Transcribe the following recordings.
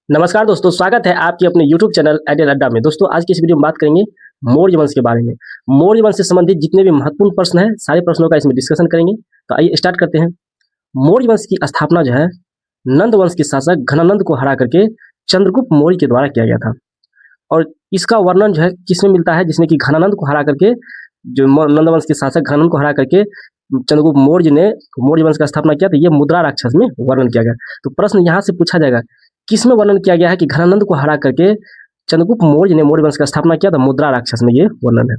नमस्कार दोस्तों, स्वागत है आपके अपने YouTube चैनल आइडियल अड्डा में। दोस्तों, आज की इस वीडियो में बात करेंगे मौर्य वंश के बारे में। मौर्य वंश से संबंधित जितने भी महत्वपूर्ण प्रश्न हैं, सारे प्रश्नों का इसमें डिस्कशन करेंगे। तो आइए स्टार्ट करते हैं। मौर्य वंश की स्थापना जो है, नंद वंश के शासक घनानंद को हरा करके चंद्रगुप्त मौर्य के द्वारा किया गया था। और इसका वर्णन जो है किसमें मिलता है, जिसने कि घनानंद को हरा करके, जो नंद वंश के शासक घनानंद को हरा करके चंद्रगुप्त मौर्य ने मौर्य वंश का स्थापना किया, तो ये मुद्रा राक्षस में वर्णन किया गया। तो प्रश्न यहाँ से पूछा जाएगा, किसमें वर्णन किया गया है कि घनानंद को हरा करके चंद्रगुप्त मौर्य ने मौर्य वंश का स्थापना किया? तो मुद्रा राक्षस में ये वर्णन है।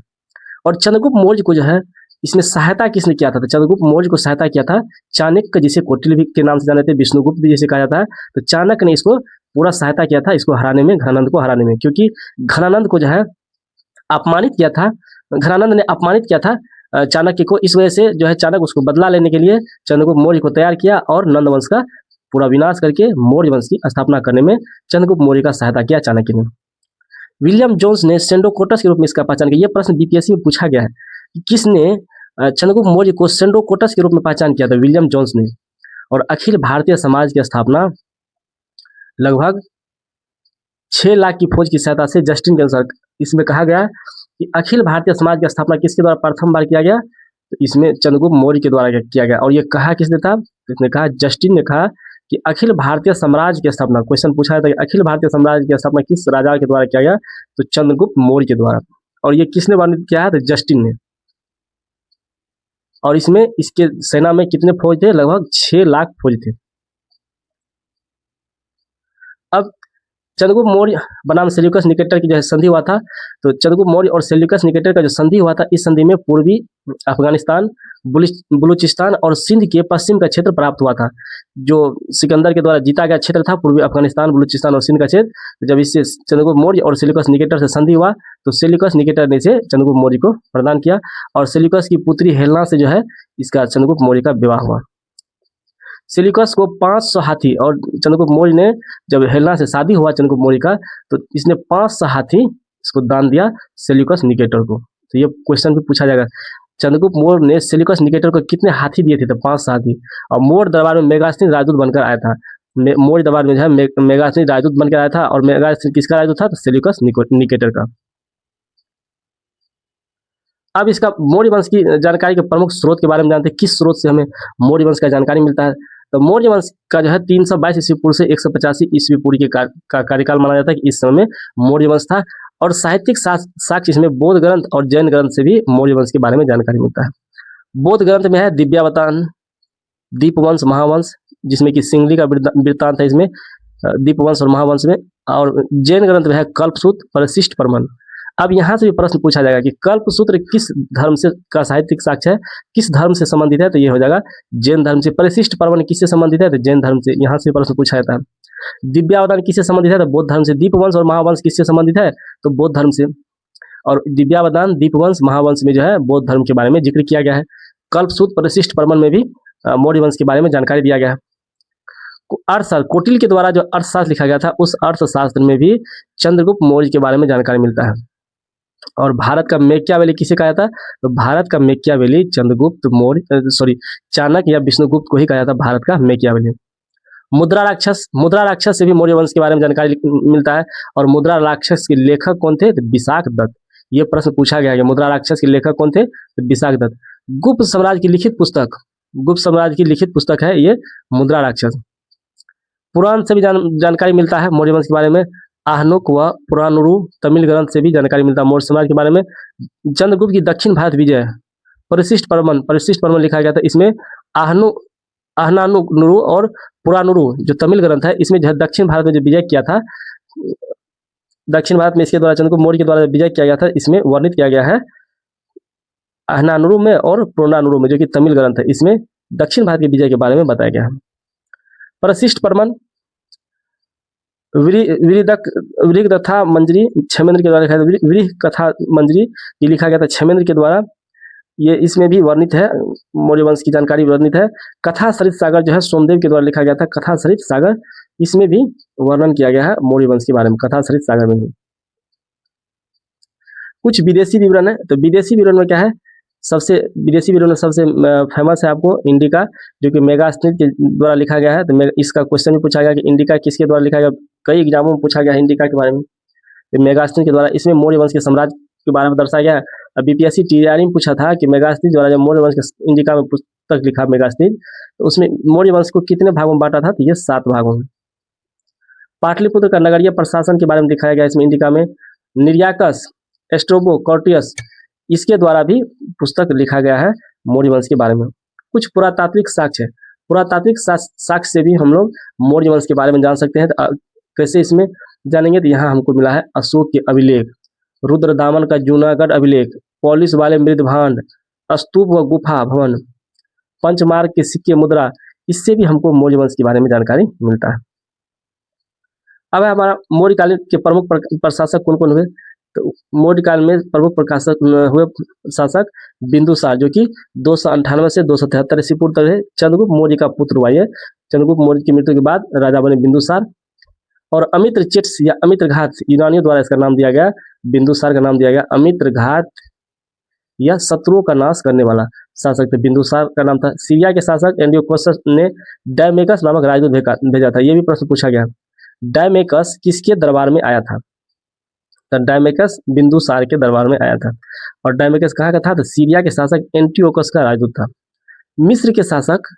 और चंद्रगुप्त मौर्य को जो है इसमें सहायता किसने किया था? तो चंद्रगुप्त मौर्य को सहायता किया था चाणक्य, जिसे कौटिल्य भी के नाम से जाने थे, विष्णुगुप्त भी जिसे कहा जाता है। तो चाणक्य ने इसको पूरा सहायता किया था, इसको हराने में, घनानंद को हराने में, क्योंकि घनानंद को जो है अपमानित किया था, घनानंद ने अपमानित किया था चाणक्य को। इस वजह से जो है चाणक्य उसको बदला लेने के लिए चंद्रगुप्त मौर्य को तैयार किया और नंद वंश का पूरा विनाश करके मौर्य वंश की स्थापना करने में चंद्रगुप्त मौर्य का सहायता किया चाणक्य ने। विलियम जोन्स ने सेंडोकोटस के रूप में इसका पहचान किया। यह प्रश्न बीपीएससी में पूछा गया है कि किसने चंद्रगुप्त मौर्य को सेंडोकोटस के रूप में पहचान किया था? विलियम जोन्स ने। और अखिल भारतीय समाज की स्थापना लगभग 6 लाख की फौज की सहायता से जस्टिन के अनुसार इसमें कहा गया कि अखिल भारतीय समाज की स्थापना किसके द्वारा प्रथम बार किया गया? तो इसमें चंद्रगुप्त मौर्य के द्वारा किया गया। और ये कहा किसने था? इसने कहा, जस्टिन ने कहा कि अखिल भारतीय साम्राज्य की स्थापना, क्वेश्चन पूछा था कि अखिल भारतीय साम्राज्य की स्थापना किस राजा के द्वारा किया गया? तो चंद्रगुप्त मौर्य के द्वारा। और ये किसने वर्णित किया है? तो जस्टिन ने। और इसमें इसके सेना में कितने फौज थे? लगभग 6 लाख फौज थे। अब चंद्रगुप्त मौर्य बनाम सेल्यूकस निकेटर की जो संधि हुआ था, तो चंद्रगुप्त मौर्य और सेल्यूकस निकेटर का जो संधि हुआ था, इस संधि में पूर्वी अफगानिस्तान, बलूचिस्तान और सिंध के पश्चिम का क्षेत्र प्राप्त हुआ था। जो सिकंदर के द्वारा जीता गया क्षेत्र था, पूर्वी अफगानिस्तान, बलूचिस्तान और सिंध का क्षेत्र। जब इससे चंद्रगुप्त मौर्य और सेल्यूकस निकेटर से संधि हुआ, तो सेल्यूकस निकेटर ने इसे चंद्रगुप्त मौर्य को प्रदान किया। और सेल्यूकस की पुत्री हेलेना से जो है इसका चंद्रगुप्त मौर्य का विवाह हुआ। सेल्यूकस को 500 हाथी, और चंद्रगुप्त मौर्य ने जब हेलेना से शादी हुआ चंद्रगुप्त मौर्य का, तो इसने 500 हाथी इसको दान दिया सेल्यूकस निकेटर को। तो ये क्वेश्चन भी पूछा जाएगा, चंद्रगुप्त मौर्य ने सेल्यूकस निकेटर को कितने हाथी दिए थे? तो 500 हाथी। और मौर्य दरबार में मेगास्थनीज राजदूत बनकर आया था। मौर्य दरबार में जो है मेगास्थनीज राजदूत बनकर आया था। और मेगास्थनीज किसका राजदूत था? तो सेल्यूकस निकेटर का। अब इसका मौर्य वंश की जानकारी के प्रमुख स्रोत के बारे में जानते हैं। किस स्रोत से हमें मौर्य वंश का जानकारी मिलता है? तो मौर्य वंश का जो है 322 ईस्वी पूर्व से 185 ईस्वी पूर्व के कार्यकाल माना जाता है कि इस समय में मौर्य वंश था। और साहित्यिक साक्ष्य इसमें बौद्ध ग्रंथ और जैन ग्रंथ से भी मौर्य वंश के बारे में जानकारी मिलता है। बौद्ध ग्रंथ में है दिव्यावतान, दीपवंश, महावंश, जिसमें कि सिंगली का वृत्तांत है इसमें, दीपवंश और महावंश में। और जैन ग्रंथ में है कल्पसूत्र, परिशिष्ट प्रमाण। अब यहाँ से भी प्रश्न पूछा जाएगा कि कल्पसूत्र किस धर्म से का साहित्यिक साक्ष्य है, किस धर्म से संबंधित है? तो ये हो जाएगा जैन धर्म से। परिशिष्ट प्रमाण किससे संबंधित है? तो जैन धर्म से। यहाँ से प्रश्न पूछा जाता है। दिव्यावतान किससे संबंधित है? तो बौद्ध धर्म से। दीपवंश और महावंश किससे संबंधित है? तो बौद्ध धर्म से। और दिव्यावतान, दीपवंश, महावंश में जो है बौद्ध धर्म के बारे में जिक्र किया गया है। कल्पसूत्र, परिशिष्ट प्रमाण में भी मौर्य वंश के बारे में जानकारी दिया गया है। अर्थशास्त्र, कौटिल्य के द्वारा जो अर्थशास्त्र लिखा गया था, उस अर्थशास्त्र में भी चंद्रगुप्त मौर्य के बारे में जानकारी मिलता है। और भारत का मैकियावेली किसे कहा जाता है? तो भारत का मैकियावेली चंद्रगुप्त मौर्य, चाणक्य या विष्णुगुप्त को ही कहा जाता है भारत का मैकियावेली। मुद्रा राक्षस से भी मौर्य वंश के बारे में जानकारी मिलता है। और मुद्रा राक्षस के लेखक कौन थे? तो विशाख दत्त। ये प्रश्न पूछा गया है, मुद्रा राक्षस के लेखक कौन थे? तो विशाख दत्त। गुप्त साम्राज्य की लिखित पुस्तक है ये मुद्रा राक्षस। पुराण से भी जानकारी मिलता है मौर्य वंश के बारे में। आहनुक व पुरानुरु तमिल ग्रंथ से भी जानकारी मिलता है मौर्य समाज के बारे में। चंद्रगुप्त की दक्षिण भारत विजय, परिशिष्ट प्रमाण लिखा गया था। इसमें आहनानुरु और पुरानुरु जो तमिल ग्रंथ है, इसमें जो दक्षिण भारत में जो विजय किया था, दक्षिण भारत में इसके द्वारा चंद्रगुप्त मौर्य के द्वारा विजय किया गया था, इसमें वर्णित किया गया है आहनानुरु में और पुरानुरु में, जो कि तमिल ग्रंथ है। इसमें दक्षिण भारत के विजय के बारे में बताया गया है। परिशिष्ट प्रमाण वृग कथा मंजरी क्षेमेंद्र के द्वारा लिखा गया। वृग कथा मंजरी ये लिखा गया था क्षेमेंद्र के द्वारा। ये इसमें भी वर्णित है, मौर्य वंश की जानकारी वर्णित है। कथा सरित सागर जो है सोमदेव के द्वारा लिखा गया था, कथा सरित सागर, इसमें भी वर्णन किया गया है मौर्य वंश के बारे में, कथा सरित सागर में भी। कुछ विदेशी विवरण है, तो विदेशी विवरण में क्या है? विदेशी विवरण में सबसे फेमस है आपको इंडिका, जो कि मेगास्थनीज के द्वारा लिखा गया है। तो इसका क्वेश्चन भी पूछा गया कि इंडिका किसके द्वारा लिखा गया? कई एग्जामों में पूछा गया है इंडिका के बारे में, मेगास्थनीज के द्वारा। इसमें मौर्य वंश के साम्राज्य के बारे में दर्शाया गया है। बीपीएससी टीआरई में पूछा था कि मेगास्थनीज द्वारा जब मौर्य वंश के इंडिका में पुस्तक लिखा मेगास्थनीज, तो उसमें मौर्य वंश को कितने भागों में बांटा था, तो ये 7 भागों में। पाटलिपुत्र का नगरीय प्रशासन के बारे में दिखाया गया इसमें इंडिका में। निर्याकस, एस्ट्रोबो, कॉर्टियस, इसके द्वारा भी पुस्तक लिखा गया है मौर्य वंश के बारे में। कुछ पुरातात्विक साक्ष्य है, पुरातात्विक साक्ष्य से भी हम लोग मौर्य वंश के बारे में जान सकते हैं। तो कैसे इसमें जानेंगे, तो यहाँ हमको मिला है अशोक के अभिलेख, रुद्रदामन का जूनागढ़ अभिलेख, पॉलिश वाले मृदभांड, स्तूप व गुफा भवन, पंचमार्ग के सिक्के मुद्रा, इससे भी हमको मौर्य वंश के बारे में जानकारी मिलता है। अब है हमारा मौर्यकालीन के प्रमुख प्रशासक कौन कौन हुए। तो मौर्यकाल में प्रमुख प्रशासक हुए शासक बिंदुसार, जो कि 298 से 273 ईस्वी पूर्व तक रहे। चंद्रगुप्त मौर्य का पुत्र हुआ ये। चंद्रगुप्त मौर्य की मृत्यु के बाद राजा बने बिंदुसार। और अमित्रचेट्स या अमित्रघात, यूनानियों द्वारा इसका नाम दिया गया, बिंदुसार का नाम दिया गया अमित्रघात या शत्रुओं का नाश करने वाला शासक थे। बिंदुसार का नाम था। सीरिया के शासक एंटियोकस ने डायमेकस नामक राजदूत भेजा था। ये भी प्रश्न पूछा गया। डायमेकस किसके दरबार में आया था, तो डायमेकस बिंदुसार के दरबार में आया था। और डायमेकस कहाँ का था, तो सीरिया के शासक एंटियोकस का राजदूत था। मिस्र के शासक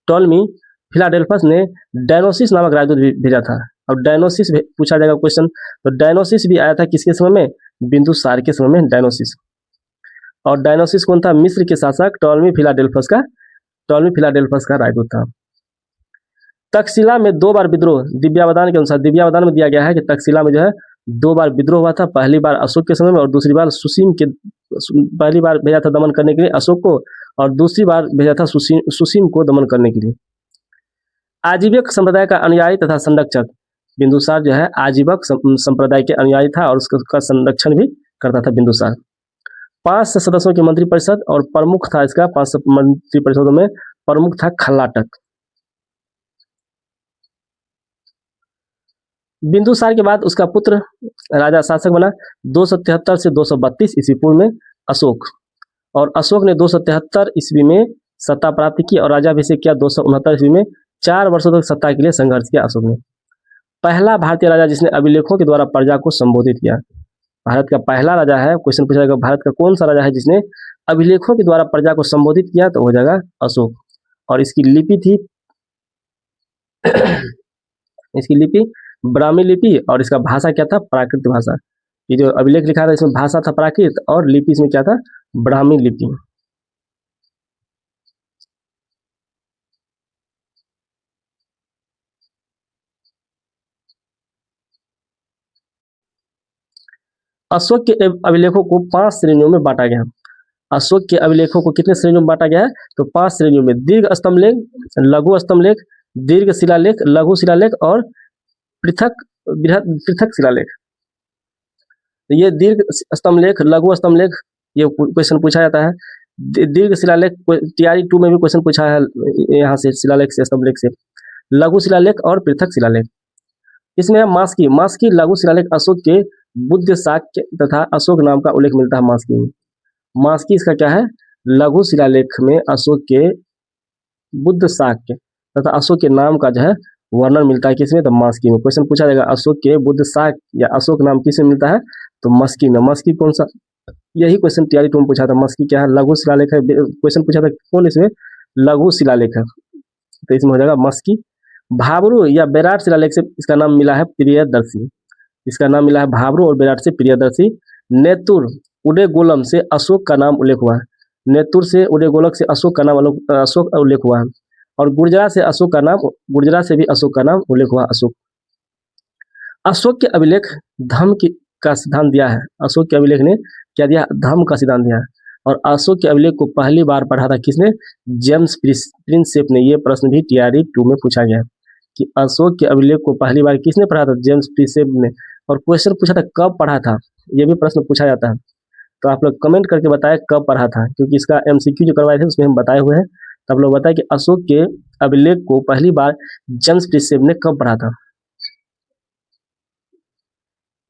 टॉलमी फिलाडेल्फस ने डायनोसिस नामक राजदूत भेजा था। और डायनोसिस पूछा जाएगा क्वेश्चन, तो डायनोसिस भी आया था किसके समय में, बिंदुसार के समय में डायनोसिस। और डायनोसिस कौन था, मिस्र के शासक टॉलमी फिलाडेल्फस का राजदूत था। तक्षशिला में 2 बार विद्रोह, दिव्यावदान के अनुसार, दिव्यावदान में दिया गया है कि तक्षशिला में जो है 2 बार विद्रोह हुआ था। पहली बार अशोक के समय में और दूसरी बार पहली बार भेजा था दमन करने के लिए अशोक को, और दूसरी बार भेजा था सुसीम को दमन करने के लिए। आजीवक संप्रदाय का अनुयायी तथा संरक्षक, बिंदुसार जो है आजीवक संप्रदाय के अनुयायी था और उसका संरक्षण भी करता था बिंदुसार। 5 सदस्यों की मंत्रिपरिषद और प्रमुख था इसका, 5 मंत्रिपरिषदों में प्रमुख था खल्लाटक। बिंदुसार के बाद उसका पुत्र राजा शासक बना 273 से 232 ईस्वी पूर्व में अशोक। और अशोक ने 273 ईस्वी में सत्ता प्राप्त की और राजाभिषेक किया 269 ईस्वी में। 4 वर्षों तक सत्ता के लिए संघर्ष किया अशोक ने। पहला भारतीय राजा जिसने अभिलेखों के द्वारा प्रजा को संबोधित किया, भारत का पहला राजा है। क्वेश्चन पूछा जाएगा भारत का कौन सा राजा है जिसने अभिलेखों के द्वारा प्रजा को संबोधित किया, तो हो जाएगा अशोक। और इसकी लिपि थी इसकी लिपि ब्राह्मी लिपि, और इसका भाषा क्या था, प्राकृत भाषा। ये जो अभिलेख लिखा था इसमें भाषा था प्राकृत और लिपि इसमें क्या था, ब्राह्मी लिपि। अशोक के अभिलेखों को 5 श्रेणियों में बांटा गया। अशोक के अभिलेखों को कितने श्रेणियों में बांटा गया है, तो 5 श्रेणियों में। दीर्घ स्तंभलेख, लघु स्तंभलेख, दीर्घ शिलालेख, लघु शिलालेख और पृथक शिलालेख। ये दीर्घ स्तंभलेख, लघु स्तंभलेख, ये क्वेश्चन पूछा जाता है। दीर्घ शिलालेख टीआरई 2 में भी क्वेश्चन पूछा है यहाँ से, शिलालेख से, स्तंभलेख से। लघु शिलालेख और पृथक शिलालेख। इसमें है मास्की लघु शिलालेख अशोक के बुद्ध शाक्य तथा अशोक नाम का उल्लेख मिलता है मास्की में। मास्की इसका क्या है, लघु शिलालेख में अशोक के बुद्ध शाक्य तथा अशोक के नाम का जो है वर्णन मिलता है किसमें, तो मास्की में। क्वेश्चन पूछा जाएगा अशोक के बुद्ध शाक्य या अशोक नाम किसमें मिलता है, तो मस्की में। मस्की कौन सा, यही क्वेश्चन टीआरई 2 में पूछा था। मस्की क्या है, लघु शिलालेख है। क्वेश्चन पूछा था कौन इसमें, लघु शिलालेख है, तो इसमें हो जाएगा मस्की। भाबरू या बेराट शिलालेख से इसका नाम मिला है प्रियदर्शी। इसका नाम मिला है भाबरू और बेराट से प्रियदर्शी। नेतुर उडेगोलम से अशोक का नाम उल्लेख हुआ है। नेतुर से उडेगोलक से अशोक का नाम उल्लेख हुआ है। और गुर्जरा से भी अशोक का नाम उल्लेख हुआ अशोक। अशोक के अभिलेख धम्म का सिद्धांत दिया है। अशोक के अभिलेख ने क्या दिया, धम्म का सिद्धांत दिया है। और अशोक के अभिलेख को पहली बार पढ़ा था किसने, जेम्स प्रिंसेप ने। ये प्रश्न भी टीआरई 2 में पूछा गया है कि अशोक के अभिलेख को पहली बार किसने पढ़ा था, जेम्स प्रिंसेप ने। और क्वेश्चन पूछा था कब पढ़ा था, ये भी प्रश्न पूछा जाता है। तो आप लोग कमेंट करके बताएं कब पढ़ा था, क्योंकि इसका एमसीक्यू जो करवाए थे उसमें हम बताए हुए हैं। तो आप लोग बताएं कि अशोक के अभिलेख को पहली बार जेम्स प्रिंसेप ने कब पढ़ा था।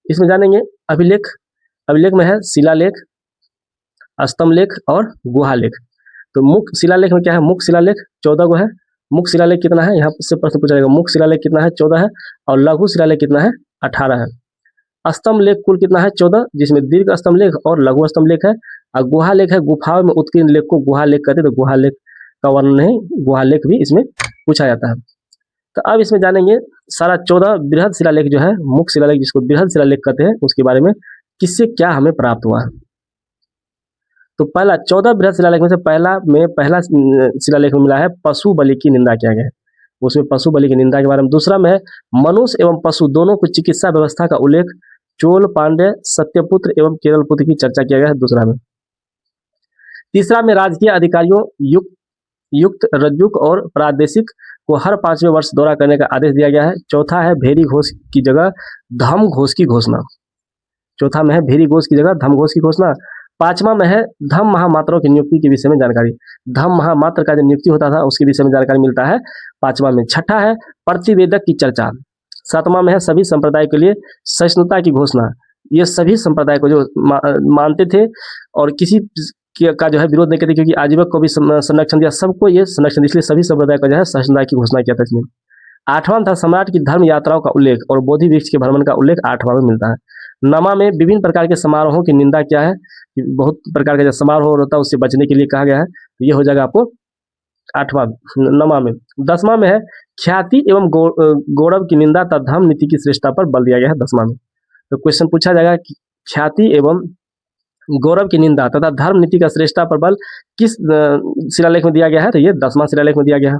इसमें जानेंगे अभिलेख में है शिलालेख, स्तंभलेख और गुहालेख। तो मुख्य शिलालेख में क्या है, मुख्य शिलालेख 14 गो है मुख्य शिलालेख कितना है, यहाँ से प्रश्न पूछा जाएगा। मुख्य शिलालेख कितना है, 14 है, और लघु शिलालेख कितना है, 18 है। स्तंभ लेख कुल कितना है, 14, जिसमें दीर्घ स्तंभ लेख और लघु स्तंभ लेख है। और गुहा लेख है, गुफाओं में उत्कीर्ण लेख को गुहा लेख कहते हैं, तो गुहा लेख का वर्णन नहीं, गुहा लेख भी इसमें पूछा जाता है। तो अब इसमें जानेंगे सारा 14 बृहद शिलालेख जो है, मुख्य शिलालेख जिसको बृहद शिलालेख कहते हैं, उसके बारे में किससे क्या हमें प्राप्त हुआ है। तो पहला 14 बृहद शिलालेख में से पहला शिलालेख में मिला है पशु बलि की निंदा किया गया है, उसमें पशु बलि की निंदा के बारे में। दूसरा में है मनुष्य एवं पशु दोनों को चिकित्सा व्यवस्था का उल्लेख, चोल पांड्य सत्यपुत्र एवं केरलपुत्र की चर्चा किया गया है दूसरा में। तीसरा में राजकीय अधिकारियों युक्त रज्जुक और प्रादेशिक को हर 5वें वर्ष दौरा करने का आदेश दिया गया है। चौथा है भेरी घोष की जगह धम घोष की घोषणा। चौथा में है भेरी घोष की जगह धम घोष की घोषणा। पांचवा में है धम महामात्रों की नियुक्ति के विषय में जानकारी। धम महामात्र का जो नियुक्ति होता था उसके विषय में जानकारी मिलता है पांचवा में। छठा है प्रतिवेदक की चर्चा। सातवां में है सभी संप्रदाय के लिए सहिष्णुता की घोषणा। ये सभी संप्रदाय को जो मानते थे और किसी का जो है विरोध नहीं करते, क्योंकि आजीवक को भी संरक्षण दिया, सबको ये संरक्षण, इसलिए सभी संप्रदाय का जो है सहिष्णुता की घोषणा किया था इसमें। आठवां था सम्राट की धर्म यात्राओं का उल्लेख और बोधि वृक्ष के भ्रमण का उल्लेख आठवां में मिलता है। नमा में विभिन्न प्रकार के समारोहों की निंदा क्या है, बहुत प्रकार का जो समारोह होता है उससे बचने के लिए कहा गया है, तो ये हो जाएगा आपको आठवां नमा में। 10वां में है ख्याति एवं गौरव की निंदा तथा धर्म नीति की श्रेष्ठता पर बल दिया गया है 10वां में। तो क्वेश्चन पूछा जाएगा कि ख्याति एवं गौरव की निंदा तथा धर्म नीति का श्रेष्ठता पर बल किस शिलालेख में दिया गया है, तो ये 10वां शिलालेख में दिया गया है।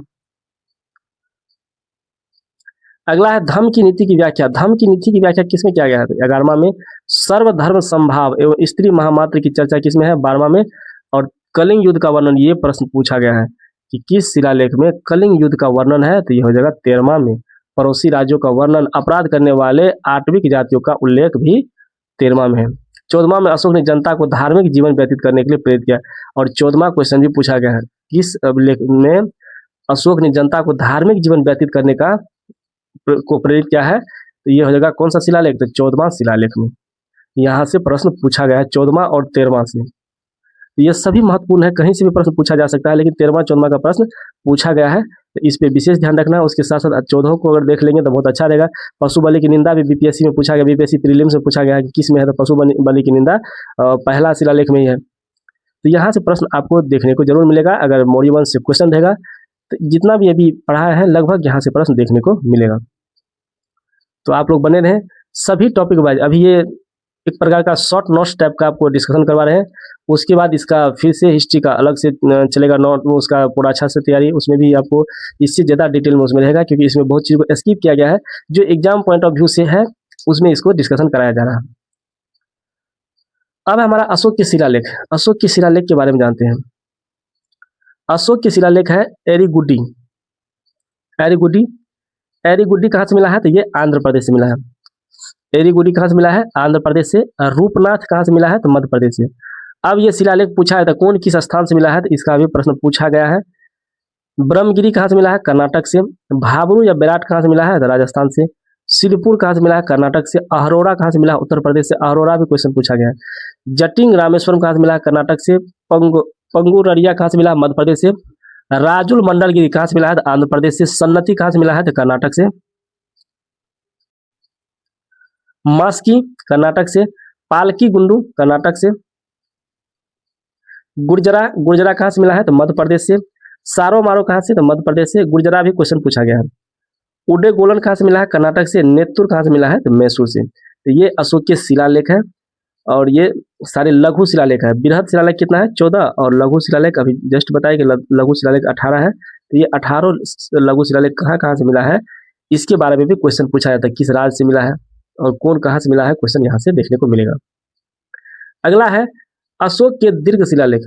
अगला है धर्म की नीति की व्याख्या। धर्म की नीति की व्याख्या किसमें किया गया है, 11वां में। सर्वधर्म संभाव एवं स्त्री महामात्र की चर्चा किसमें है, 12वां में। और कलिंग युद्ध का वर्णन, ये प्रश्न पूछा गया है कि किस शिलालेख में कलिंग युद्ध का वर्णन है, तो ये हो जाएगा 13वां में। पड़ोसी राज्यों का वर्णन, अपराध करने वाले आटविक जातियों का उल्लेख भी 13वां में है। 14वां में अशोक ने जनता को धार्मिक जीवन व्यतीत करने के लिए प्रेरित किया, और 14वां क्वेश्चन भी पूछा गया है किस लेख में अशोक ने जनता को धार्मिक जीवन व्यतीत करने को प्रेरित किया है, तो ये हो जाएगा कौन सा शिलालेख, तो 14वां शिलालेख में। यहाँ से प्रश्न पूछा गया है 14वां और 13वां से, तो ये सभी महत्वपूर्ण है, कहीं से भी प्रश्न पूछा जा सकता है, लेकिन 13वां 14वां का प्रश्न पूछा गया है, तो इस पे विशेष ध्यान रखना है। उसके साथ साथ 14 को अगर देख लेंगे तो बहुत अच्छा रहेगा। पशु बलि की निंदा भी बीपीएससी में पूछा गया, बीपीएससी प्रीलिम्स में पूछा गया है कि किस में है, तो पशु बलि की निंदा पहला शिलालेख में ही है। तो यहाँ से प्रश्न आपको देखने को जरूर मिलेगा, अगर मौर्य वंश से क्वेश्चन रहेगा तो जितना भी अभी पढ़ा है लगभग यहाँ से प्रश्न देखने को मिलेगा। तो आप लोग बने रहें सभी टॉपिक वाइज। अभी ये एक प्रकार का शॉर्ट नोट्स टाइप का आपको डिस्कशन करवा रहे हैं, उसके बाद इसका फिर से हिस्ट्री का अलग से चलेगा नोट, उसका पूरा अच्छा से तैयारी, उसमें भी आपको इससे ज़्यादा डिटेल में उसमें रहेगा, क्योंकि इसमें बहुत चीज़ को स्किप किया गया है जो एग्जाम पॉइंट ऑफ व्यू से है, उसमें इसको डिस्कशन कराया जा रहा है। अब हमारा अशोक के शिलालेख, अशोक के शिलालेख के बारे में जानते हैं। अशोक के शिलालेख है एरीगुड्डी। एरीगुड्डी, एरीगुड्डी कहाँ से मिला है, तो ये आंध्र प्रदेश से मिला है। एरीगुड्डी कहाँ से मिला है, आंध्र प्रदेश से। रूपनाथ कहाँ से मिला है, तो मध्य प्रदेश से। अब ये शिलालेख पूछा है तो कौन किस स्थान से मिला है, तो इसका भी प्रश्न पूछा गया है। ब्रह्मगिरी कहाँ से मिला है, कर्नाटक से। भाबरू या बेराट कहाँ से मिला है, तो राजस्थान से। सिरपुर कहाँ से मिला है, कर्नाटक से। अहरोरा कहाँ से मिला है, उत्तर प्रदेश से। अहरोरा भी क्वेश्चन पूछा गया है। जटिंग रामेश्वरम कहाँ से मिला है, कर्नाटक से। पंगुररिया कहाँ से मिला है, मध्य प्रदेश से। राजुल मंडलगिरी कहाँ से मिला है, तो आंध्र प्रदेश से। सन्नति कहाँ से मिला है, तो कर्नाटक से। मास्की कर्नाटक से। पालकी गुंडू कर्नाटक से। गुर्जरा कहाँ से मिला है, तो मध्य प्रदेश से। सारो मारो कहाँ से, तो मध्य प्रदेश से। गुर्जरा भी क्वेश्चन पूछा गया है। उडे गोलन कहाँ से मिला है, कर्नाटक से। नेत्तुर कहाँ से मिला है, तो मैसूर से। तो ये अशोक के शिलालेख है, और ये सारे लघु शिलालेख है। बृहद शिलालेख कितना है, 14, और लघु शिलालेख अभी जस्ट बताया कि लघु शिलालेख 18 है। तो ये 18 लघु शिलालेख कहाँ कहाँ से मिला है, इसके बारे में भी क्वेश्चन पूछा जाता है, किस राज्य से मिला है और कौन कहाँ से मिला है, क्वेश्चन यहाँ से देखने को मिलेगा। अगला है अशोक के दीर्घ शिलालेख।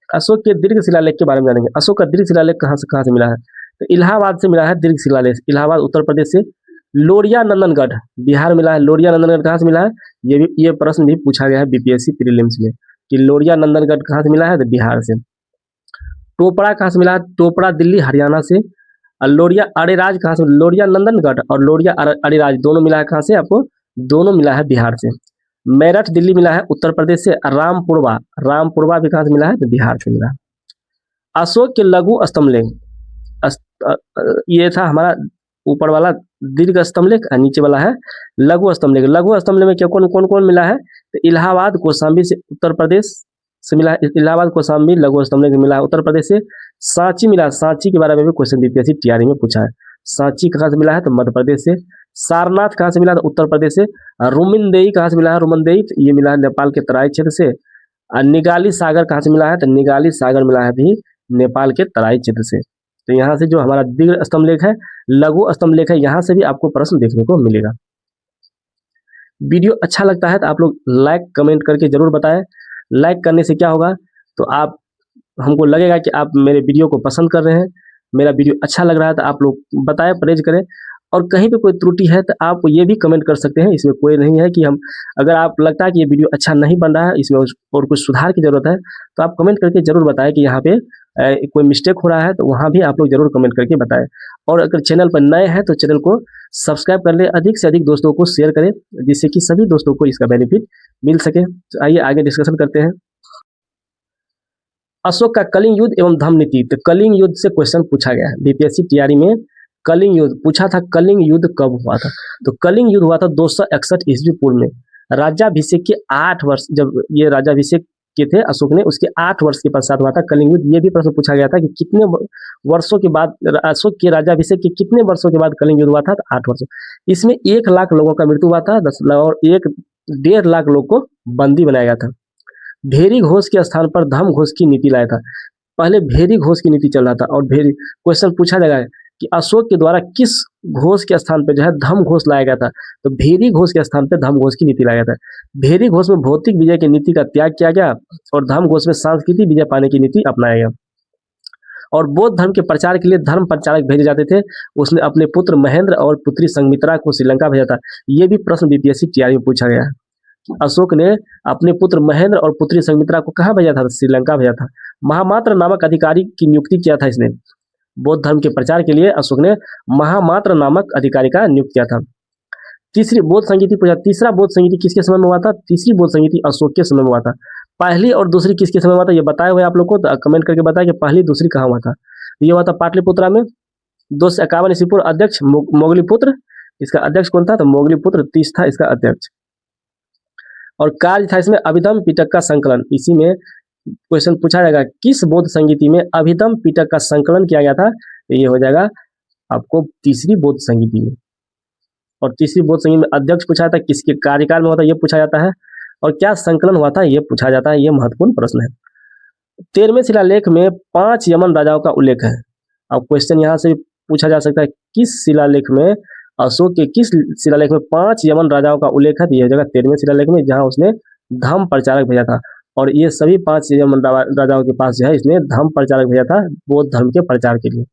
अशोक के दीर्घ शिलालेख के बारे में जानेंगे। अशोक का दीर्घ शिलालेख कहाँ से मिला है, तो इलाहाबाद से मिला है दीर्घ शिलालेख। इलाहाबाद उत्तर प्रदेश से। लोरिया नंदनगढ़ बिहार मिला है। लोरिया नंदनगढ़ कहाँ से मिला है, ये प्रश्न भी पूछा गया है बीपीएससी प्रीलिम्स में कि लोरिया नंदनगढ़ कहाँ से मिला है, तो बिहार से। टोपड़ा कहाँ से मिला है, टोपड़ा दिल्ली हरियाणा से। और लोरिया अरेराज कहाँ से, लोरिया नंदनगढ़ और लोरिया अरेराज दोनों मिला है कहाँ से, आपको दोनों मिला है बिहार से। मेरठ दिल्ली मिला है उत्तर प्रदेश से। रामपुरवा भी कहाँ से मिला है, तो बिहार से मिला है। अशोक के लघु स्तंभ लेख, ये था हमारा ऊपर वाला दीर्घ स्तंभ लेख और नीचे वाला है लघु स्तंभ लेख। लघु स्तंभ लेख में क्या कौन कौन कौन मिला है? तो इलाहाबाद कौशाम्बी से उत्तर प्रदेश से मिला है। इलाहाबाद कौशाम्बी लघु स्तंभ लेख मिला है उत्तर प्रदेश से। सांची मिला, सांची के बारे में भी क्वेश्चन बीपीएससी टीआरई में पूछा है। सांची कहाँ से मिला है? तो मध्य प्रदेश से। सारनाथ कहाँ से मिला? तो उत्तर प्रदेश से। रुमिनदेई कहाँ से मिला है? रुमिनदेई ये मिला है नेपाल के तराई क्षेत्र से। और निगाली सागर कहाँ से मिला है? तो निगाली सागर मिला है भी नेपाल के तराई क्षेत्र से। तो यहाँ से जो हमारा दीर्घ स्तंभ लेख है, लघु स्तंभ लेख है, यहाँ से भी आपको प्रश्न देखने को मिलेगा। वीडियो अच्छा लगता है तो आप लोग लाइक कमेंट करके जरूर बताएं। लाइक करने से क्या होगा? तो आप हमको लगेगा कि आप मेरे वीडियो को पसंद कर रहे हैं, मेरा वीडियो अच्छा लग रहा है, तो आप लोग बताएं, प्रेज करें। और कहीं पे कोई त्रुटि है तो आप ये भी कमेंट कर सकते हैं, इसमें कोई नहीं है कि हम, अगर आप लगता है कि ये वीडियो अच्छा नहीं बन रहा है, इसमें और कुछ सुधार की ज़रूरत है, तो आप कमेंट करके ज़रूर बताएं कि यहाँ पे कोई मिस्टेक हो रहा है, तो वहाँ भी आप लोग ज़रूर कमेंट करके बताएं। और अगर चैनल पर नए हैं तो चैनल को सब्सक्राइब कर लें, अधिक से अधिक दोस्तों को शेयर करें, जिससे कि सभी दोस्तों को इसका बेनिफिट मिल सके। तो आइए आगे डिस्कशन करते हैं। अशोक का कलिंग युद्ध एवं धम्म नीति। तो कलिंग युद्ध से क्वेश्चन पूछा गया है बीपीएससी टीआरई में। कलिंग युद्ध पूछा था, कलिंग युद्ध कब हुआ था? तो कलिंग युद्ध हुआ था 261 ईस्वी पूर्व में। राजाभिषेक के 8 वर्ष, जब ये राजाभिषेक के थे अशोक ने, उसके 8 वर्ष के पश्चात हुआ था कलिंग युद्ध। ये भी प्रश्न पूछा गया था कि कितने वर्षों के बाद, अशोक के राजाभिषेक के कितने वर्षों के बाद कलिंग युद्ध हुआ था? तो 8 वर्ष। इसमें 1 लाख लोगों का मृत्यु हुआ था, 10 लाख और 1.5 लाख लोग को बंदी बनाया गया था। भेरी घोष के स्थान पर धम्म घोष की नीति लाया था। पहले भेरी घोष की नीति चल रहा था, और भेरी क्वेश्चन पूछा जाएगा कि अशोक के द्वारा किस घोष के स्थान पर जो है धम्म घोष लाया गया था? तो भेरी घोष के स्थान पर धम्म घोष की नीति लाया गया था। भेरी घोष में भौतिक विजय की नीति का त्याग किया गया और धम्म घोष में सांस्कृतिक विजय पाने की नीति अपनाया गया। और बौद्ध धर्म के प्रचार के लिए धर्म प्रचारक भेजे जाते थे। उसने अपने पुत्र महेंद्र और पुत्री संघमित्रा को श्रीलंका भेजा था। ये भी प्रश्न बीपीएससी टीआरई में पूछा गया है। अशोक ने अपने पुत्र महेंद्र और पुत्री संघमित्रा को कहाँ भेजा था? श्रीलंका भेजा था। महामात्र नामक अधिकारी की नियुक्ति किया था इसने। बौद्ध धर्म के प्रचार के लिए अशोक ने महामात्र नामक अधिकारी का नियुक्त किया था। तीसरी बौद्ध संगीति पूछा, तीसरा बौद्ध संगीति किसके समय में हुआ था? तीसरी बौद्ध संगीति अशोक के समय में हुआ था। पहली और दूसरी किसके समय में हुआ था? ये बताए हुए आप लोग को, तो कमेंट करके बताया कि पहली दूसरी कहाँ हुआ था। ये हुआ था पाटलिपुत्रा में। 251 ईस्वी पूर्व। अध्यक्ष मोगलीपुत्र, इसका अध्यक्ष कौन था? तो मोगलीपुत्र तीस था इसका अध्यक्ष। और कार्य था इसमें अभिधम पिटक का संकलन। इसी में क्वेश्चन पूछा जाएगा किस बौद्ध संगीति में अभिधम पिटक का संकलन किया गया था? तो ये हो जाएगा आपको तीसरी बौद्ध संगीति में। और तीसरी बौद्ध संगीति में अध्यक्ष पूछा था, किसके कार्यकाल में हुआ था, ये पूछा जाता है। और क्या संकलन हुआ था, ये पूछा जाता है। ये महत्वपूर्ण प्रश्न है। 13वें शिलालेख में 5 यमन राजाओं का उल्लेख है। अब क्वेश्चन यहाँ से पूछा जा सकता है किस शिलालेख में, अशोक के किस शिलालेख में 5 यमन राजाओं का उल्लेख है? तो यह जगह 13वें शिलालेख में, जहां उसने धम्म प्रचारक भेजा था। और ये सभी 5 यमन राजाओं के पास जो है इसने धम्म प्रचारक भेजा था बौद्ध धर्म के प्रचार के लिए।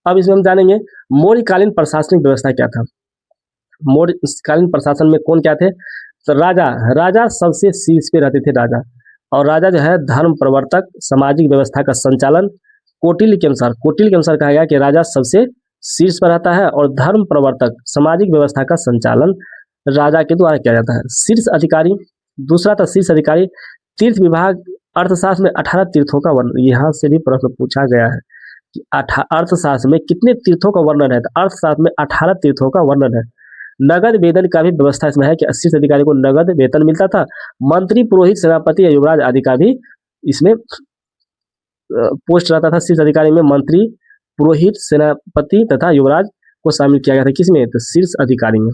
अब इसमें हम जानेंगे मौर्यकालीन प्रशासनिक व्यवस्था क्या था। मौर्यकालीन प्रशासन में कौन क्या थे? तो राजा सबसे शीर्ष पे रहते थे राजा। और राजा जो है धर्म प्रवर्तक, सामाजिक व्यवस्था का संचालन, कौटिल्य के अनुसार कहा गया कि राजा सबसे शीर्ष पर रहता है और धर्म प्रवर्तक, सामाजिक व्यवस्था का संचालन राजा के द्वारा किया जाता है। शीर्ष अधिकारी, दूसरा था शीर्ष अधिकारी। तीर्थ विभाग, अर्थशास्त्र में 18 तीर्थों का वर्णन, यहाँ से भी प्रश्न पूछा गया है कि अर्थशास्त्र में कितने तीर्थों का वर्णन है? तो अर्थशास्त्र में 18 तीर्थों का वर्णन है। नगद वेतन का भी व्यवस्था इसमें है कि शीर्ष अधिकारी को नगद वेतन मिलता था। मंत्री, पुरोहित, सेनापति या युवराज आदि का भी इसमें पोस्ट रहता था। शीर्ष अधिकारी में मंत्री, पुरोहित, सेनापति तथा युवराज को शामिल किया गया था। किसमें? तो शीर्ष अधिकारी में।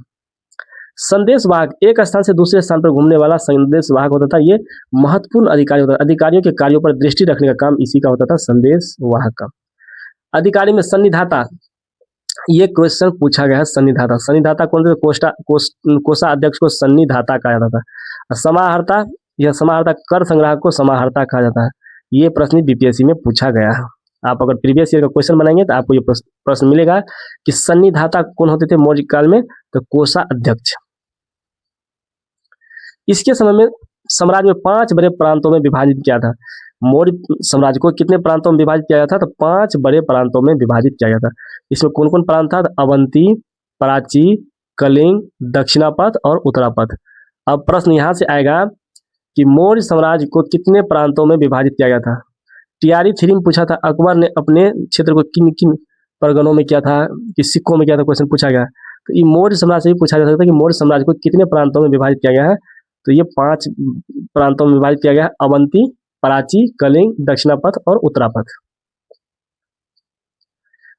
संदेशवाहक, एक स्थान से दूसरे स्थान पर घूमने वाला संदेशवाहक होता था। ये महत्वपूर्ण अधिकारी होता था। अधिकारियों के कार्यों पर दृष्टि रखने का काम इसी का होता था, संदेशवाहक का। अधिकारी में सन्निधाता, ये क्वेश्चन पूछा गया है। सन्निधाता कौन थे? कोषाध्यक्ष को सन्निधाता कहा जाता था। समाहर्ता, यह समाहर्ता कर संग्राहक को समाहर्ता कहा जाता है। ये प्रश्न बीपीएससी में पूछा गया है। आप अगर प्रीवियस ईयर का क्वेश्चन बनाएंगे तो आपको ये प्रश्न मिलेगा कि सन्निधाता कौन होते थे मौर्य काल में? तो कोषाध्यक्ष। इसके समय में साम्राज्य में 5 बड़े प्रांतों में विभाजित किया था। मौर्य साम्राज्य को कितने प्रांतों में विभाजित किया गया था? तो 5 बड़े प्रांतों में विभाजित किया गया था। इसमें कौन कौन प्रांत था? अवंती, प्राची, कलिंग, दक्षिणापथ और उत्तरापथ। अब प्रश्न यहाँ से आएगा कि मौर्य साम्राज्य को कितने प्रांतों में विभाजित किया गया था। टीआरई 3 में पूछा था अकबर ने अपने क्षेत्र को किन किन परगनों में किया था, किस सिक्कों में किया था, क्वेश्चन पूछा गया। तो ये मौर्य साम्राज्य से भी पूछा जा सकता है कि मौर्य साम्राज्य को कितने प्रांतों में विभाजित किया गया है। तो ये 5 प्रांतों में विभाजित किया गया है, अवंती, प्राची, कलिंग, दक्षिणापथ और उत्तरापथ।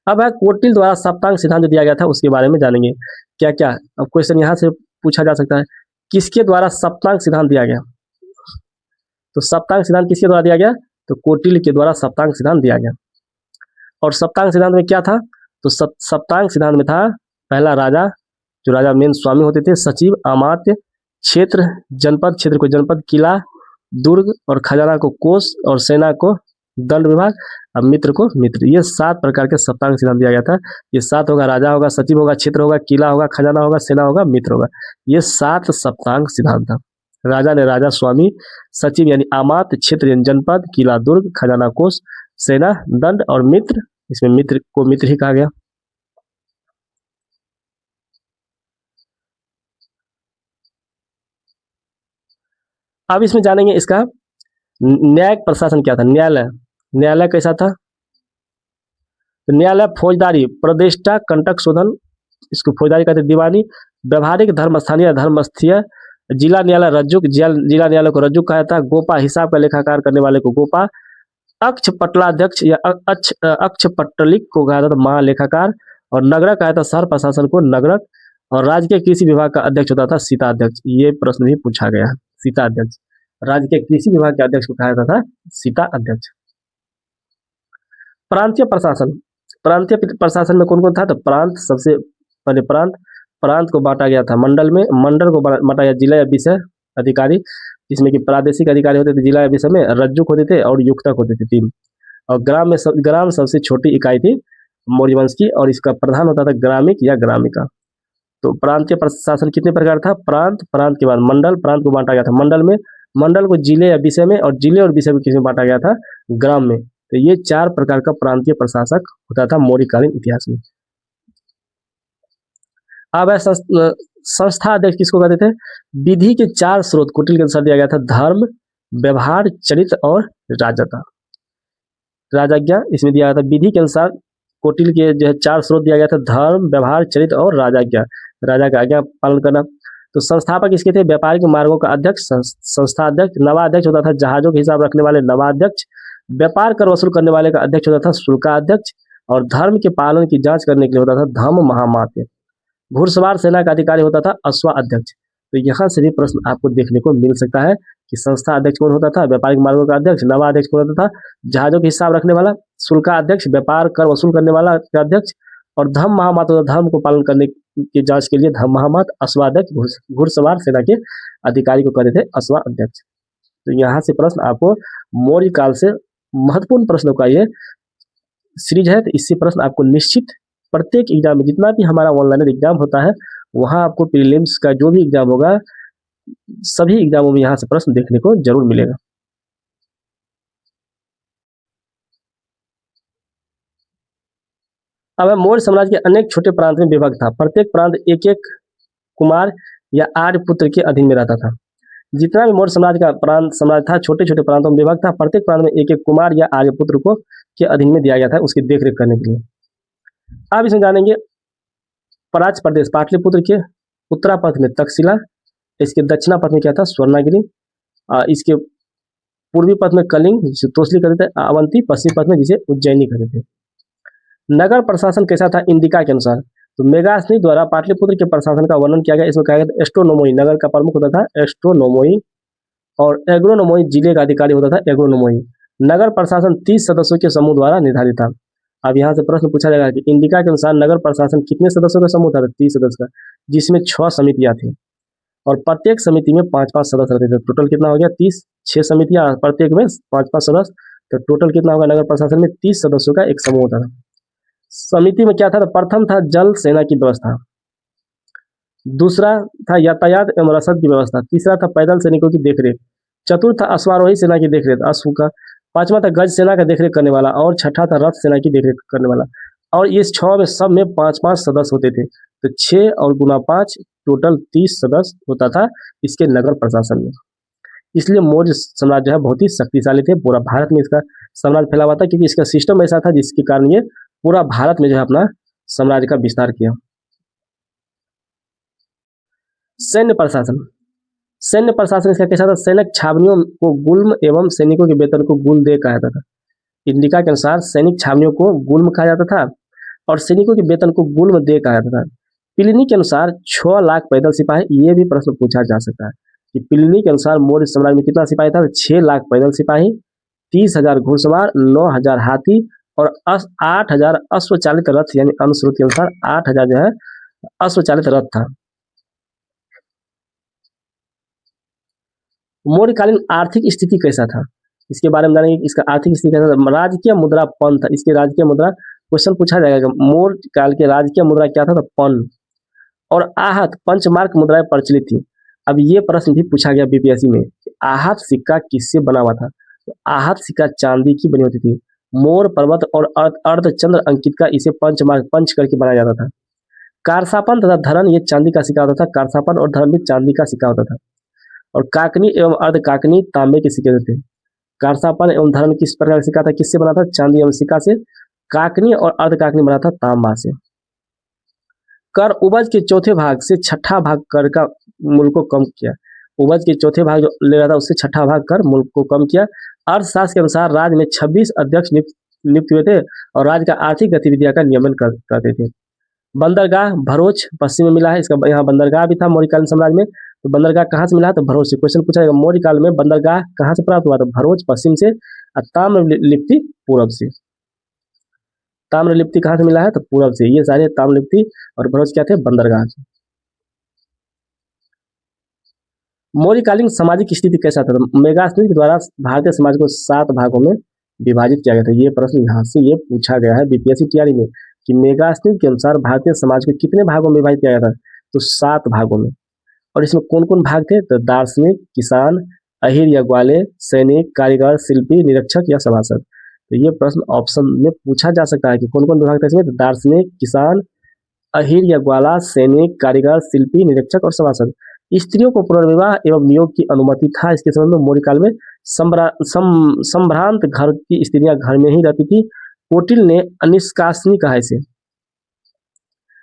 अब है कोटिल द्वारा सप्तांग सिद्धांत दिया गया था, उसके बारे में जानेंगे क्या क्या। अब क्वेश्चन यहाँ से पूछा जा सकता है, किसके द्वारा सप्तांग सिद्धांत दिया गया। तो सप्तांग सिद्धांत किसके द्वारा दिया गया, तो कोटिल के द्वारा सप्तांग सिद्धांत दिया गया। और सप्तांग सिद्धांत में क्या था, तो सप्तांग सिद्धांत में था पहला राजा, जो राजा मेन स्वामी होते थे, सचिव, अमात्य, क्षेत्र, जनपद, क्षेत्र को जनपद, किला, दुर्ग और खजाना को कोष और सेना को दंड विभाग, अब मित्र को मित्र। ये 7 प्रकार के सप्तांग सिद्धांत दिया गया था। ये 7 होगा, राजा होगा, सचिव होगा, क्षेत्र होगा, किला होगा, खजाना होगा, सेना होगा, मित्र होगा। ये 7 सप्तांग सिद्धांत था। राजा ने राजा स्वामी, सचिव यानी अमात्य, क्षेत्र यानी जनपद, किला दुर्ग, खजाना कोष, सेना दंड और मित्र, इसमें मित्र को मित्र ही कहा गया। अब इसमें जानेंगे इसका न्यायिक प्रशासन क्या था। न्यायालय, न्यायालय कैसा था, तो न्यायालय फौजदारी, प्रदेष्टा, कंटक शोधन, इसको फौजदारी कहते हैं, दीवानी, व्यवहारिक, धर्म स्थानीय, धर्मस्थीय, जिला न्यायालय रज्जुक, जिला न्यायालय को रज्जुक कहा जाता है, गोपा हिसाब का लेखाकार करने वाले को गोपा, अक्ष पटलाध्यक्ष या अक्ष पट्टलिक को कहा जाता था महालेखाकार, और नगरक कहा जाता शहर प्रशासन को नगरक, और राज्य के कृषि विभाग का अध्यक्ष होता था सीताध्यक्ष। ये प्रश्न भी पूछा गया है, सीताध्यक्ष। राज्य के कृषि विभाग के अध्यक्ष को कहा जाता था सीता अध्यक्ष। प्रांतीय प्रशासन, प्रांतीय प्रशासन में कौन कौन था, तो प्रांत, सबसे पहले प्रांत को बांटा गया था मंडल में, मंडल को बांटा गया जिला या विषय अधिकारी, जिसमें कि प्रादेशिक अधिकारी होते थे जिला या विषय में, रज्जुक होते थे और युक्तक होते थे 3। और ग्राम सबसे छोटी इकाई थी मौर्य वंश की, और इसका प्रधान होता था ग्रामिक या ग्रामिका। तो प्रांतीय प्रशासन कितने प्रकार था, प्रांत के बाद मंडल, प्रांत को बांटा गया था मंडल में, मंडल को जिले या विषय में, और जिले और विषय को किस में बांटा गया था, ग्राम में। तो ये 4 प्रकार का प्रांतीय प्रशासक होता था मौर्यकालीन इतिहास में। अब है संस्था अध्यक्ष किसको कहते थे, विधि के 4 स्रोत कोटिल के अनुसार दिया गया था, धर्म, व्यवहार, चरित्र और राजता, राजाज्ञा, इसमें दिया गया था। विधि के अनुसार कोटिल के जो है 4 स्रोत दिया गया था, धर्म, व्यवहार, चरित्र और राजाज्ञा, राजा का आज्ञा पालन करना। तो संस्थापक इसके थे व्यापारिक मार्गों का अध्यक्ष, संस्था अध्यक्ष, नवाध्यक्ष होता था जहाजों के हिसाब रखने वाले नवाध्यक्ष, व्यापार कर वसूल करने वाले का अध्यक्ष होता था शुल्काध्यक्ष, और धर्म के पालन की जांच करने के लिए होता था धर्म महामात्य। घुड़सवार सेना का अधिकारी होता था अश्वाध्यक्ष। तो यहाँ से भी प्रश्न आपको देखने को मिल सकता है कि संस्था अध्यक्ष कौन होता था, व्यापारिक मार्गों का अध्यक्ष, नवाध्यक्ष कौन होता था, जहाजों के हिसाब रखने वाला, शुल्काध्यक्ष, व्यापार कर वसूल करने वाला अध्यक्ष, और धर्म महामात होता धर्म को पालन करने की जांच के लिए धर्म महामात, अश्वाध्यक्ष, घुड़सवार सेना के अधिकारी को कहते थे अश्वाध्यक्ष। तो यहाँ से प्रश्न आपको मौर्य काल से महत्वपूर्ण प्रश्नों का ये सीरीज है। तो इससे प्रश्न आपको निश्चित प्रत्येक एग्जाम में, जितना भी हमारा ऑनलाइन एग्जाम होता है, वहाँ आपको प्रीलिम्स का जो भी एग्जाम होगा, सभी एग्जामों में यहाँ से प्रश्न देखने को जरूर मिलेगा। अब मौर्य साम्राज्य के अनेक छोटे प्रांत में विभक्त था, प्रत्येक प्रांत एक एक कुमार या आर्यपुत्र के अधीन में रहता था। जितना भी मौर्य साम्राज्य का साम्राज्य था, छोटे छोटे प्रांतों में विभक्त था, प्रत्येक प्रांत में एक एक कुमार या आर्यपुत्र को के अधीन में दिया गया था उसकी देखरेख करने के लिए। अब इसमें जानेंगे पराच प्रदेश पाटलिपुत्र के उत्तरापथ में तक्षशिला, इसके दक्षिणा पथ में क्या था, स्वर्णागिरी, इसके पूर्वी पथ में कलिंग जिसे तोसली कहते थे, अवंती, पश्चिमी पथ में जिसे उज्जैनी कहते थे। नगर प्रशासन कैसा था इंडिका के अनुसार, तो मेगास्थनी द्वारा पाटलिपुत्र के प्रशासन का वर्णन किया गया। इसमें कहा गया एस्ट्रोनोमोई नगर का प्रमुख होता था एस्ट्रोनोमोई, और एग्रोनोमोई जिले का अधिकारी होता था एग्रोनोमोई। नगर प्रशासन 30 सदस्यों के समूह द्वारा निर्धारित था। अब यहाँ से प्रश्न पूछा जाएगा कि इंडिका के अनुसार नगर प्रशासन कितने सदस्यों का समूह था, 30 सदस्य का, जिसमें 6 समितियां थी, और प्रत्येक समिति में 5-5 सदस्य रहते थे। टोटल कितना हो गया 30, 6 समितियां, प्रत्येक में 5-5 सदस्य, तो टोटल कितना होगा नगर प्रशासन में 30 सदस्यों का एक समूह होता था। समिति में क्या था, तो प्रथम था जल सेना की व्यवस्था, दूसरा था यातायात एवं रसद की व्यवस्था, तीसरा था पैदल सैनिकों की देखरेख, चतुर्थ था अश्वारोही सेना की देखरेख अश्व का, पांचवा था गज सेना का देखरेख करने वाला, और छठा था रथ सेना की देखरेख करने वाला। और इस 6 में सब में 5-5 सदस्य होते थे, तो 6 और गुना 5 टोटल 30 सदस्य होता था इसके नगर प्रशासन में। इसलिए मौर्य साम्राज्य जो है बहुत ही शक्तिशाली थे। पूरा भारत में इसका साम्राज्य फैला हुआ था, क्योंकि इसका सिस्टम ऐसा था जिसके कारण ये पूरा भारत में जो है अपना साम्राज्य का विस्तार किया। सैन्य प्रशासन, सैन्य प्रशासन इसका कैसा था? सैनिक छावनियों को गुल्म एवं सैनिकों के वेतन को गुल दे कहा जाता था। इंडिका के अनुसार सैनिक छावनियों को गुल्म कहा जाता था और सैनिकों के वेतन को गुल्म दे कहा जाता था। प्लिनी के अनुसार 6 लाख पैदल सिपाही, ये भी प्रश्न पूछा जा सकता है कि प्लिनी के अनुसार मौर्य साम्राज्य में कितना सिपाही था? 6 लाख पैदल सिपाही, 30,000 घुड़सवार, 9,000 हाथी और 8,000 अश्वचालित रथ, यानी अनुश्रुति के अनुसार 8,000 जो है अश्वचालित रथ था। मौर्यकालीन आर्थिक स्थिति कैसा था? इसके बारे में जानेंगे। इसका आर्थिक स्थिति कैसा था? राजकीय मुद्रा पन था। इसके राजकीय मुद्रा क्वेश्चन पूछा जाएगा। मौर्य काल के राजकीय मुद्रा क्या था? तो पन। और आहत पंचमार्क मुद्राएं प्रचलित थी। अब ये प्रश्न भी पूछा गया बीपीएससी में, आहत सिक्का किससे बना हुआ था? तो आहत सिक्का चांदी की बनी होती थी। मोर पर्वत और अर्धचंद्र अंकित का इसे पंचमार्क पंच करके बनाया जाता था। कारसापन तथा धरन ये चांदी का सिक्का होता था। कारसापन और धरन भी चांदी का सिक्का होता था। और काकनी एवं अर्ध काकनी तांबे के सिक्के थे। कारसापन एवं धरन किस प्रकार का सिक्का था? किससे बना था? चांदी एवं सिक्का से। काकनी और अर्ध काकनी बना था तांबा से। कर उपज के चौथे भाग से छठा भाग कर का मूल्य को कम किया। उपज के चौथे भाग जो ले रहा था उससे छठा भाग कर मूल्य को कम किया। अर्थशास्त्र के अनुसार राज्य में 26 अध्यक्ष नियुक्त हुए थे और राज्य का आर्थिक गतिविधियों का नियमन करते थे। बंदरगाह भरूच पश्चिम में मिला है। इसका यहाँ बंदरगाह भी था मौर्यकालीन साम्राज्य में। तो बंदरगाह कहाँ से मिला? तो भरूच से। क्वेश्चन पूछा जाएगा मौर्य काल में बंदरगाह कहाँ से प्राप्त हुआ? तो भरूच पश्चिम से और ताम्रलिप्ति पूर्व से। ताम्रलिप्ति कहाँ से मिला है? तो पूर्व से। ये सारे ताम्रलिप्ति और भरूच क्या थे? बंदरगाह। मौर्यकालीन सामाजिक स्थिति कैसा था? मेगास्थनीज के द्वारा भारतीय समाज को 7 भागों में विभाजित किया गया था। ये प्रश्न यहाँ से ये पूछा गया है बीपीएससी तैयारी में कि मेगास्थनीज के अनुसार भारतीय समाज को कितने भागों में विभाजित किया गया था? तो 7 भागों में। और इसमें कौन कौन भाग थे? तो दार्शनिक, किसान, अहीर या ग्वाले, सैनिक, कारीगर, शिल्पी, निरीक्षक या सभासद। तो ये प्रश्न ऑप्शन में पूछा जा सकता है कि कौन कौन विभाग थे इसमें? तो दार्शनिक, किसान, अहीर या ग्वाला, सैनिक, कारीगर, शिल्पी, निरीक्षक और सभासद। स्त्रियों को पुनर्विवाह एवं नियोग की अनुमति था इसके समय में। मौर्यकाल में संभ्रांत घर की स्त्रियां घर में ही रहती थी। कोटिल ने अनिष्कासनी कहा इसे।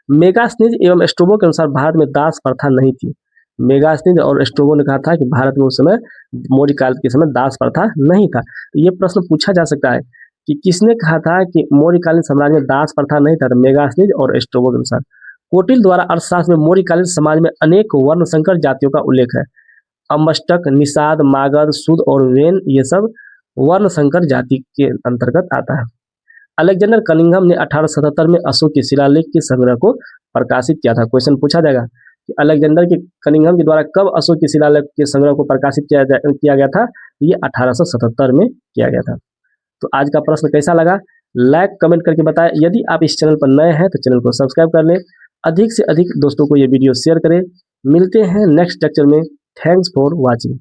मेगास्थनीज एवं स्ट्रोबो के अनुसार भारत में दास प्रथा नहीं थी। मेगास्थनीज और स्ट्रोबो ने कहा था कि भारत में उस समय मौर्यकाल के समय दास प्रथा नहीं था। तो ये प्रश्न पूछा जा सकता है कि किसने कहा था कि मौर्यकालीन साम्राज्य में दास प्रथा नहीं था? तो मेगास्थनीज और स्ट्रोबो के अनुसार। कोटिल द्वारा अर्थशास्त्र में मौर्यकालीन समाज में अनेक वर्ण संकर जातियों का उल्लेख है। अम्बष्टक, निषाद, मागध, शूद्र और वेन ये सब वर्ण संकर जाति के अंतर्गत आता है। अलेक्जेंडर कनिंघम ने 1877 में अशोक के शिलालेख के संग्रह को प्रकाशित किया था। क्वेश्चन पूछा जाएगा कि अलेक्जेंडर के कनिंघम के द्वारा कब अशोक के शिलालेख के संग्रह को प्रकाशित किया गया था? ये 1877 में किया गया था। तो आज का प्रश्न कैसा लगा? लाइक कमेंट करके बताएं। यदि आप इस चैनल पर नए हैं तो चैनल को सब्सक्राइब कर लें। अधिक से अधिक दोस्तों को ये वीडियो शेयर करें। मिलते हैं नेक्स्ट लेक्चर में। Thanks for watching.